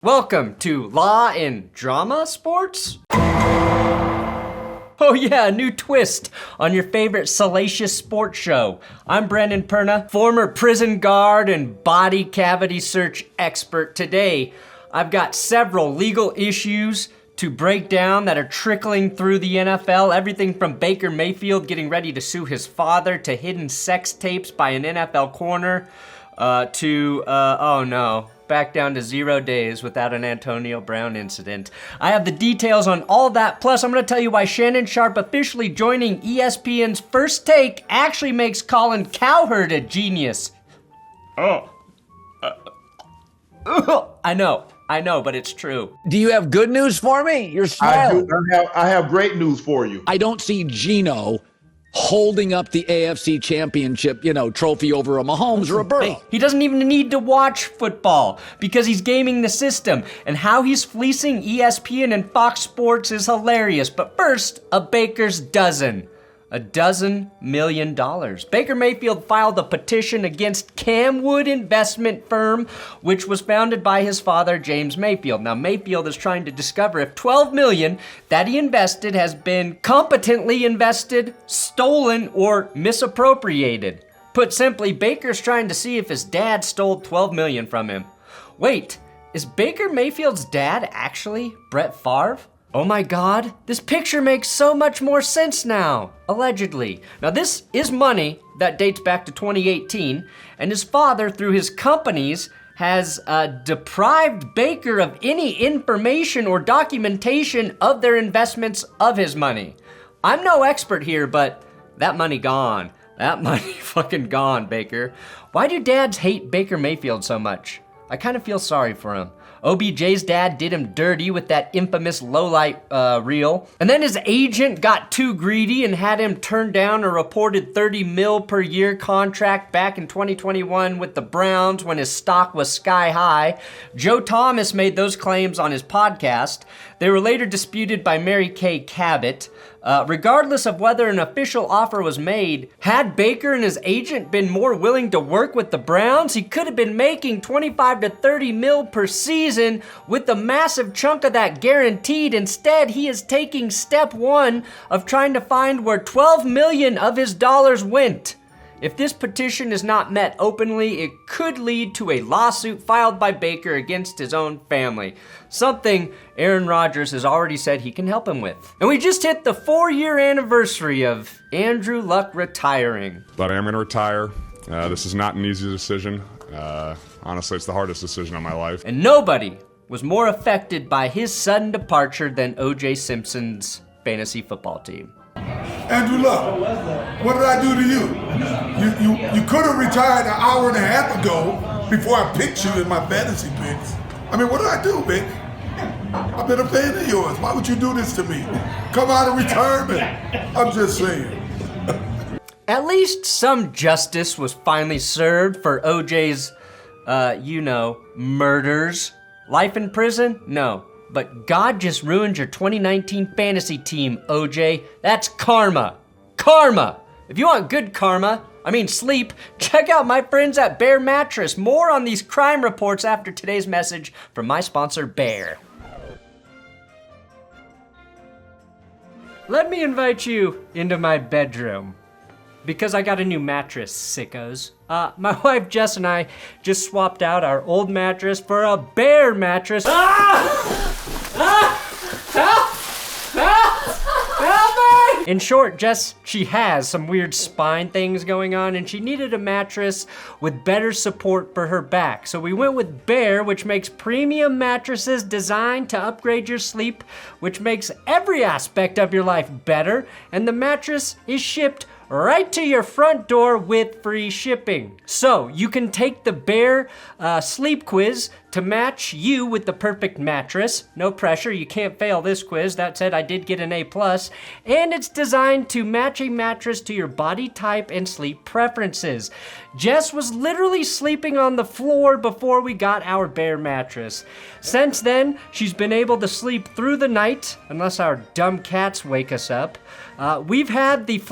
Welcome to Law and Drama Sports? Oh yeah, a new twist on your favorite salacious sports show. I'm Brendan Perna, former prison guard and body cavity search expert. Today, I've got several legal issues to break down that are trickling through the NFL. Everything from Baker Mayfield getting ready to sue his father to hidden sex tapes by an NFL corner back down to 0 days without an Antonio Brown incident. I have the details on all that, plus I'm going to tell you why Shannon Sharpe officially joining ESPN's First Take actually makes Colin Cowherd a genius. I know, but it's true. Do you have good news for me? You're smiling. I have great news for you. I don't see Geno holding up the AFC Championship, trophy over a Mahomes or a Burrow. Hey, he doesn't even need to watch football because he's gaming the system, and how he's fleecing ESPN and Fox Sports is hilarious. But first, a baker's dozen. $12 million. Baker Mayfield filed a petition against Camwood investment firm, which was founded by his father, James Mayfield. Now, Mayfield is trying to discover if $12 million that he invested has been competently invested, stolen, or misappropriated. Put simply, Baker's trying to see if his dad stole $12 million from him. Wait, is Baker Mayfield's dad actually Brett Favre? Oh my God, this picture makes so much more sense now, allegedly. Now this is money that dates back to 2018, and his father, through his companies, has deprived Baker of any information or documentation of their investments of his money. I'm no expert here, but that money gone. That money fucking gone, Baker. Why do dads hate Baker Mayfield so much? I kind of feel sorry for him. OBJ's dad did him dirty with that infamous lowlight reel. And then his agent got too greedy and had him turn down a reported $30 million per year contract back in 2021 with the Browns when his stock was sky high. Joe Thomas made those claims on his podcast. They were later disputed by Mary Kay Cabot. Regardless of whether an official offer was made, had Baker and his agent been more willing to work with the Browns, he could have been making $25 to $30 million per season with a massive chunk of that guaranteed. Instead, he is taking step one of trying to find where $12 million of his dollars went. If this petition is not met openly, it could lead to a lawsuit filed by Baker against his own family. Something Aaron Rodgers has already said he can help him with. And we just hit the 4-year anniversary of Andrew Luck retiring. But I am going to retire. This is not an easy decision. Honestly, it's the hardest decision of my life. And nobody was more affected by his sudden departure than O.J. Simpson's fantasy football team. Andrew Luck, what did I do to you? You could have retired an hour and a half ago before I picked you in my fantasy picks. I mean, what did I do, Vic? I've been a fan of yours. Why would you do this to me? Come out of retirement. I'm just saying. At least some justice was finally served for OJ's, murders. Life in prison? No. But God just ruined your 2019 fantasy team, OJ. That's karma. Karma! If you want good karma, sleep, check out my friends at Bear Mattress. More on these crime reports after today's message from my sponsor, Bear. Let me invite you into my bedroom. Because I got a new mattress, sickos. My wife Jess and I just swapped out our old mattress for a Bear mattress. Help me! In short, Jess, she has some weird spine things going on, and she needed a mattress with better support for her back. So we went with Bear, which makes premium mattresses designed to upgrade your sleep, which makes every aspect of your life better, and the mattress is shipped right to your front door with free shipping. So you can take the Bear sleep quiz to match you with the perfect mattress. No pressure, you can't fail this quiz. That said, I did get an A+. And it's designed to match a mattress to your body type and sleep preferences. Jess was literally sleeping on the floor before we got our Bear mattress. Since then, she's been able to sleep through the night, unless our dumb cats wake us up. We've had the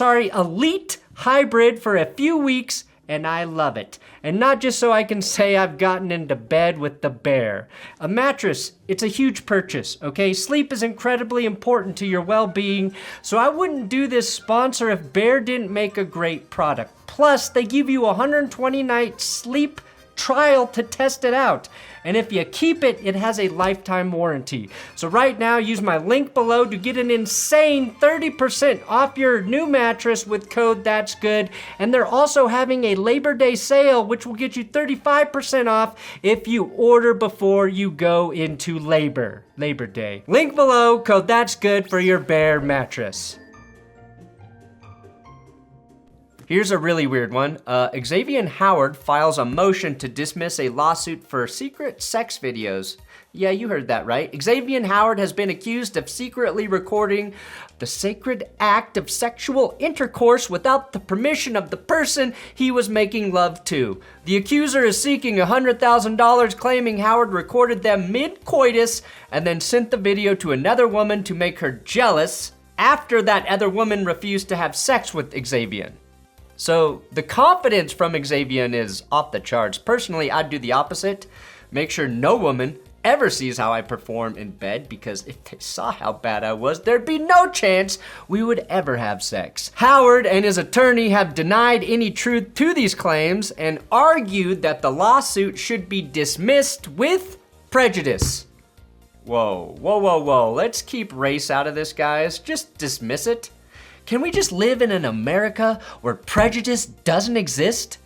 Elite Hybrid for a few weeks, and I love it. And not just so I can say I've gotten into bed with the bear. A mattress, it's a huge purchase, okay? Sleep is incredibly important to your well-being, so I wouldn't do this sponsor if Bear didn't make a great product. Plus, they give you a 120-night sleep trial to test it out. And if you keep it, it has a lifetime warranty. So right now, use my link below to get an insane 30% off your new mattress with code That's Good. And they're also having a Labor Day sale, which will get you 35% off if you order before you go into Labor Day. Link below, code That's Good for your Bear mattress. Here's a really weird one. Xavian Howard files a motion to dismiss a lawsuit for secret sex videos. Yeah, you heard that right. Xavian Howard has been accused of secretly recording the sacred act of sexual intercourse without the permission of the person he was making love to. The accuser is seeking $100,000, claiming Howard recorded them mid-coitus and then sent the video to another woman to make her jealous after that other woman refused to have sex with Xavian. So the confidence from Xavian is off the charts. Personally, I'd do the opposite. Make sure no woman ever sees how I perform in bed, because if they saw how bad I was, there'd be no chance we would ever have sex. Howard and his attorney have denied any truth to these claims and argued that the lawsuit should be dismissed with prejudice. Whoa, whoa, whoa, whoa. Let's keep race out of this, guys. Just dismiss it. Can we just live in an America where prejudice doesn't exist?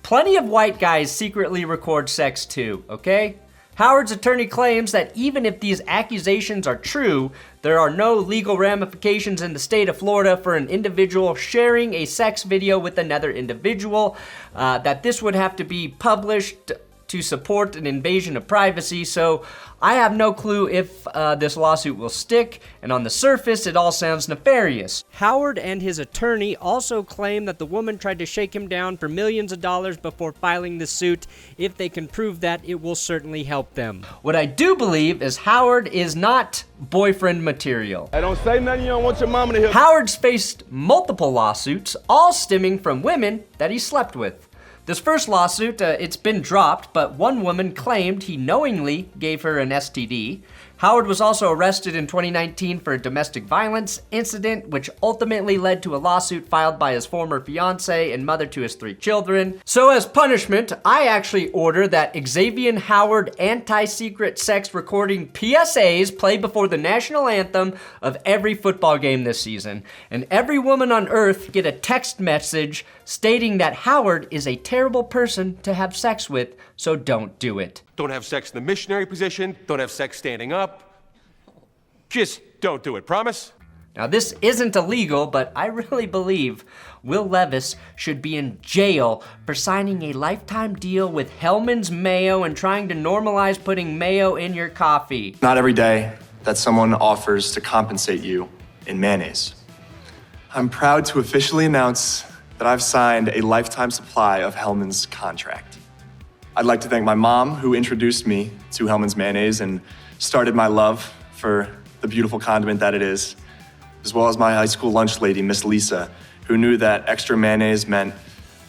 Plenty of white guys secretly record sex too, okay? Howard's attorney claims that even if these accusations are true, there are no legal ramifications in the state of Florida for an individual sharing a sex video with another individual, that this would have to be published to support an invasion of privacy. So I have no clue if this lawsuit will stick, and on the surface, it all sounds nefarious. Howard and his attorney also claim that the woman tried to shake him down for millions of dollars before filing the suit. If they can prove that, it will certainly help them. What I do believe is Howard is not boyfriend material. I don't say nothing you don't want your mama to hear. Howard's faced multiple lawsuits, all stemming from women that he slept with. This first lawsuit, it's been dropped, but one woman claimed he knowingly gave her an STD. Howard was also arrested in 2019 for a domestic violence incident, which ultimately led to a lawsuit filed by his former fiancée and mother to his 3 children. So as punishment, I actually order that Xavien Howard anti-secret sex recording PSAs play before the national anthem of every football game this season, and every woman on earth get a text message stating that Howard is a terrible person to have sex with, so don't do it. Don't have sex in the missionary position. Don't have sex standing up. Just don't do it. Promise? Now, this isn't illegal, but I really believe Will Levis should be in jail for signing a lifetime deal with Hellmann's Mayo and trying to normalize putting mayo in your coffee. Not every day that someone offers to compensate you in mayonnaise. I'm proud to officially announce that I've signed a lifetime supply of Hellmann's contract. I'd like to thank my mom, who introduced me to Hellmann's mayonnaise and started my love for the beautiful condiment that it is, as well as my high school lunch lady, Miss Lisa, who knew that extra mayonnaise meant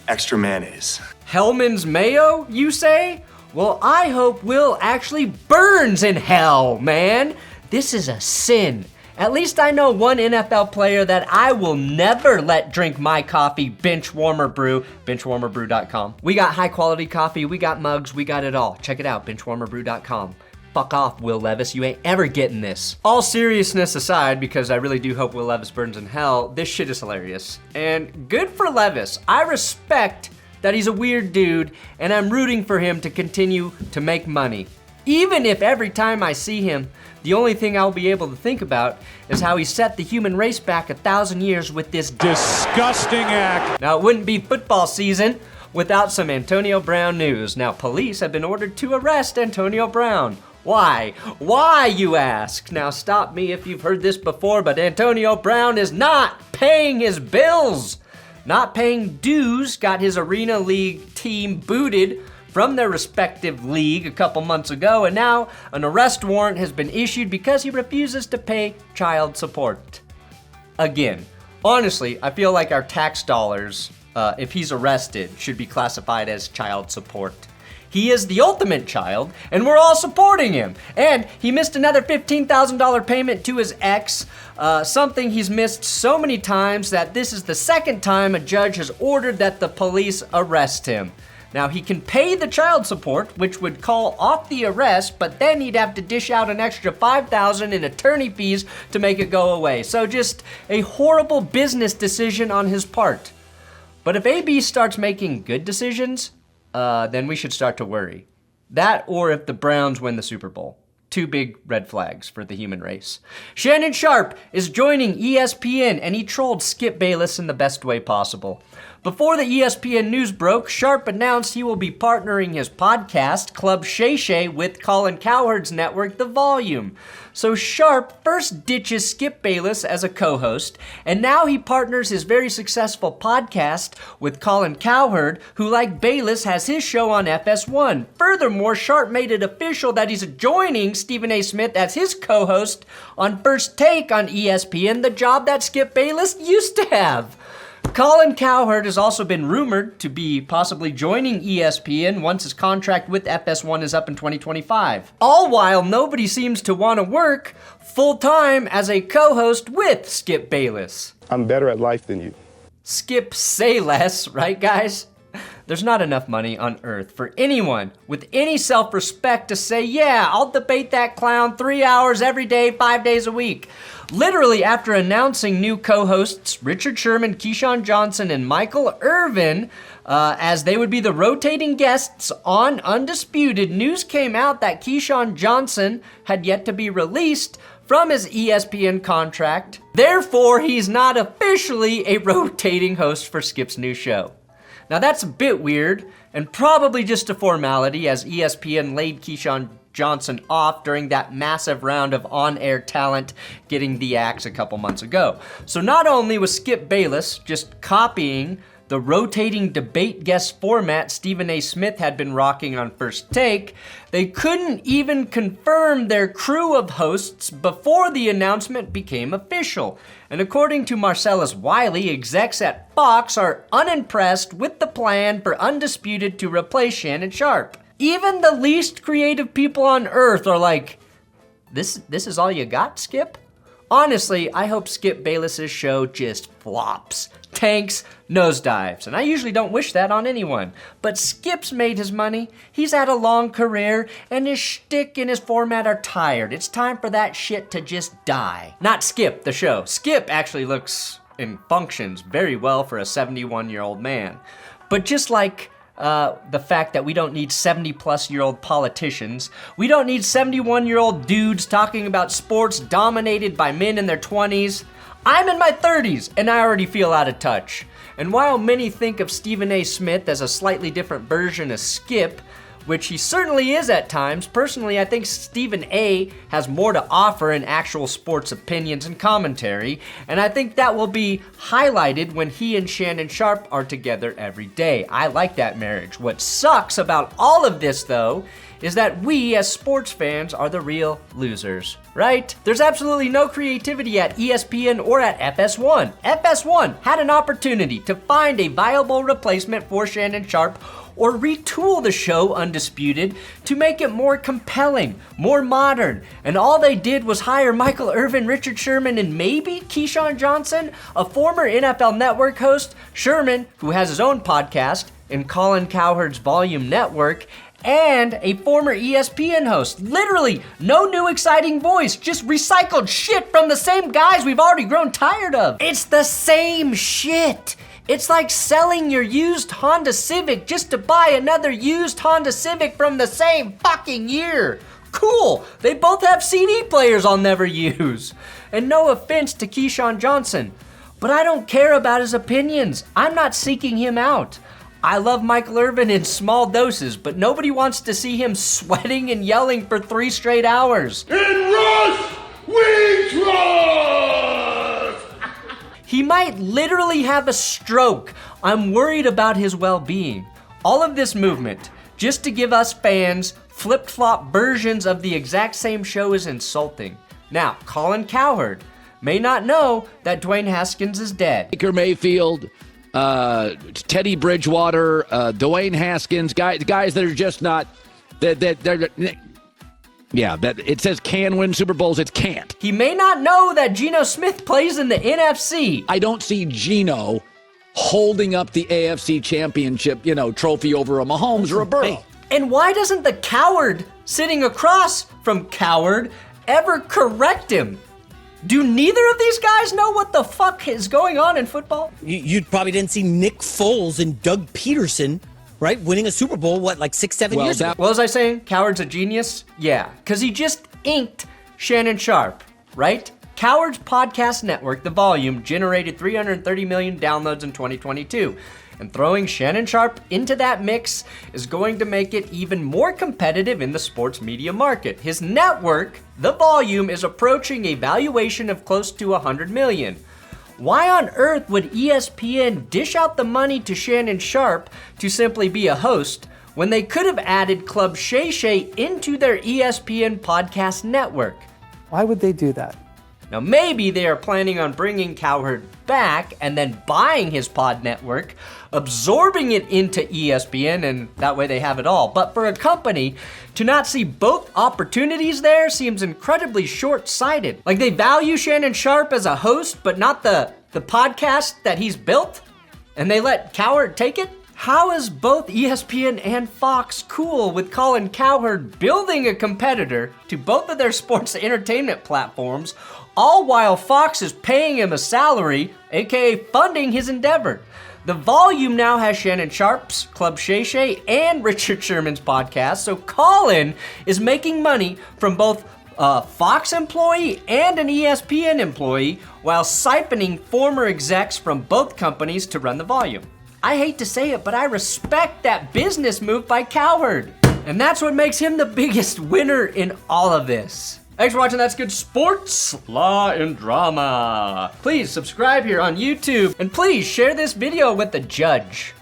extra mayonnaise. Hellmann's Mayo, you say? Well, I hope Will actually burns in hell, man. This is a sin. At least I know one NFL player that I will never let drink my coffee, Benchwarmer Brew, benchwarmerbrew.com. We got high quality coffee, we got mugs, we got it all. Check it out, benchwarmerbrew.com. Fuck off, Will Levis, you ain't ever getting this. All seriousness aside, because I really do hope Will Levis burns in hell, this shit is hilarious. And good for Levis. I respect that he's a weird dude, and I'm rooting for him to continue to make money. Even if every time I see him, the only thing I'll be able to think about is how he set the human race back 1,000 years with this disgusting act. Now, it wouldn't be football season without some Antonio Brown news. Now, police have been ordered to arrest Antonio Brown. Why? Why, you ask? Now, stop me if you've heard this before, but Antonio Brown is not paying his bills. Not paying dues got his Arena League team booted from their respective league a couple months ago, and now an arrest warrant has been issued because he refuses to pay child support. Again, honestly, I feel like our tax dollars if he's arrested, should be classified as child support. He is the ultimate child, and we're all supporting him. And he missed another $15,000 payment to his ex, something he's missed so many times that this is the second time a judge has ordered that the police arrest him. Now, he can pay the child support, which would call off the arrest, but then he'd have to dish out an extra $5,000 in attorney fees to make it go away. So just a horrible business decision on his part. But if AB starts making good decisions, then we should start to worry. That or if the Browns win the Super Bowl. Two big red flags for the human race. Shannon Sharpe is joining ESPN, and he trolled Skip Bayless in the best way possible. Before the ESPN news broke, Sharpe announced he will be partnering his podcast, Club Shay Shay, with Colin Cowherd's network, The Volume. So Sharpe first ditches Skip Bayless as a co-host, and now he partners his very successful podcast with Colin Cowherd, who, like Bayless, has his show on FS1. Furthermore, Sharpe made it official that he's joining Stephen A. Smith as his co-host on First Take on ESPN, the job that Skip Bayless used to have. Colin Cowherd has also been rumored to be possibly joining ESPN once his contract with FS1 is up in 2025. All while nobody seems to want to work full-time as a co-host with Skip Bayless. I'm better at life than you. Skip say less, right guys? There's not enough money on earth for anyone with any self-respect to say, yeah, I'll debate that clown 3 hours every day, 5 days a week. Literally, after announcing new co-hosts Richard Sherman, Keyshawn Johnson, and Michael Irvin, as they would be the rotating guests on Undisputed, news came out that Keyshawn Johnson had yet to be released from his ESPN contract. Therefore, he's not officially a rotating host for Skip's new show. Now that's a bit weird, and probably just a formality, as ESPN laid Keyshawn Johnson off during that massive round of on-air talent getting the axe a couple months ago. So not only was Skip Bayless just copying the rotating debate guest format Stephen A. Smith had been rocking on First Take, they couldn't even confirm their crew of hosts before the announcement became official. And according to Marcellus Wiley, execs at Fox are unimpressed with the plan for Undisputed to replace Shannon Sharpe. Even the least creative people on earth are like, this is all you got, Skip? Honestly, I hope Skip Bayless's show just flops, tanks, nosedives, and I usually don't wish that on anyone. But Skip's made his money, he's had a long career, and his shtick and his format are tired. It's time for that shit to just die. Not Skip, the show. Skip actually looks and functions very well for a 71-year-old man. But just like the fact that we don't need 70-plus-year-old politicians. We don't need 71-year-old dudes talking about sports dominated by men in their 20s. I'm in my 30s, and I already feel out of touch. And while many think of Stephen A. Smith as a slightly different version of Skip, which he certainly is at times, personally I think Stephen A. has more to offer in actual sports opinions and commentary, and I think that will be highlighted when he and Shannon Sharpe are together every day. I like that marriage. What sucks about all of this, though, is that we as sports fans are the real losers, right? There's absolutely no creativity at ESPN or at FS1. FS1 had an opportunity to find a viable replacement for Shannon Sharpe or retool the show Undisputed to make it more compelling, more modern. And all they did was hire Michael Irvin, Richard Sherman, and maybe Keyshawn Johnson, a former NFL Network host, Sherman, who has his own podcast, and Colin Cowherd's Volume Network, and a former ESPN host. Literally, no new exciting voice, just recycled shit from the same guys we've already grown tired of. It's the same shit. It's like selling your used Honda Civic just to buy another used Honda Civic from the same fucking year. Cool, they both have CD players I'll never use. And no offense to Keyshawn Johnson, but I don't care about his opinions. I'm not seeking him out. I love Michael Irvin in small doses, but nobody wants to see him sweating and yelling for 3 straight hours. In Russ, we trust! He might literally have a stroke. I'm worried about his well-being. All of this movement, just to give us fans flip-flop versions of the exact same show, is insulting. Now, Colin Cowherd may not know that Dwayne Haskins is dead. Baker Mayfield, Teddy Bridgewater, Dwayne Haskins, guys that are just not that it says can win Super Bowls. It can't. He may not know that Geno Smith plays in the NFC. I don't see Geno holding up the AFC Championship, trophy over a Mahomes or a Burrow. And why doesn't the coward sitting across from Cowherd ever correct him? Do neither of these guys know what the fuck is going on in football? You probably didn't see Nick Foles and Doug Peterson, right, winning a Super Bowl, 6-7 years ago? Well, was I saying Cowherd's a genius? Yeah, because he just inked Shannon Sharpe, right? Cowherd's podcast network, The Volume, generated 330 million downloads in 2022. And throwing Shannon Sharpe into that mix is going to make it even more competitive in the sports media market. His network, The Volume, is approaching a valuation of close to 100 million. Why on earth would ESPN dish out the money to Shannon Sharpe to simply be a host when they could have added Club Shay Shay into their ESPN podcast network? Why would they do that? Now maybe they are planning on bringing Cowherd back and then buying his pod network, absorbing it into ESPN, and that way they have it all. But for a company to not see both opportunities there seems incredibly short-sighted. Like they value Shannon Sharpe as a host, but not the podcast that he's built, and they let Cowherd take it? How is both ESPN and Fox cool with Colin Cowherd building a competitor to both of their sports entertainment platforms, all while Fox is paying him a salary, aka funding his endeavor? The Volume now has Shannon Sharpe's Club Shay Shay and Richard Sherman's podcast, so Colin is making money from both a Fox employee and an ESPN employee while siphoning former execs from both companies to run The Volume. I hate to say it, but I respect that business move by Cowherd. And that's what makes him the biggest winner in all of this. Thanks for watching That's Good Sports, Law and Drama. Please subscribe here on YouTube, and please share this video with the judge.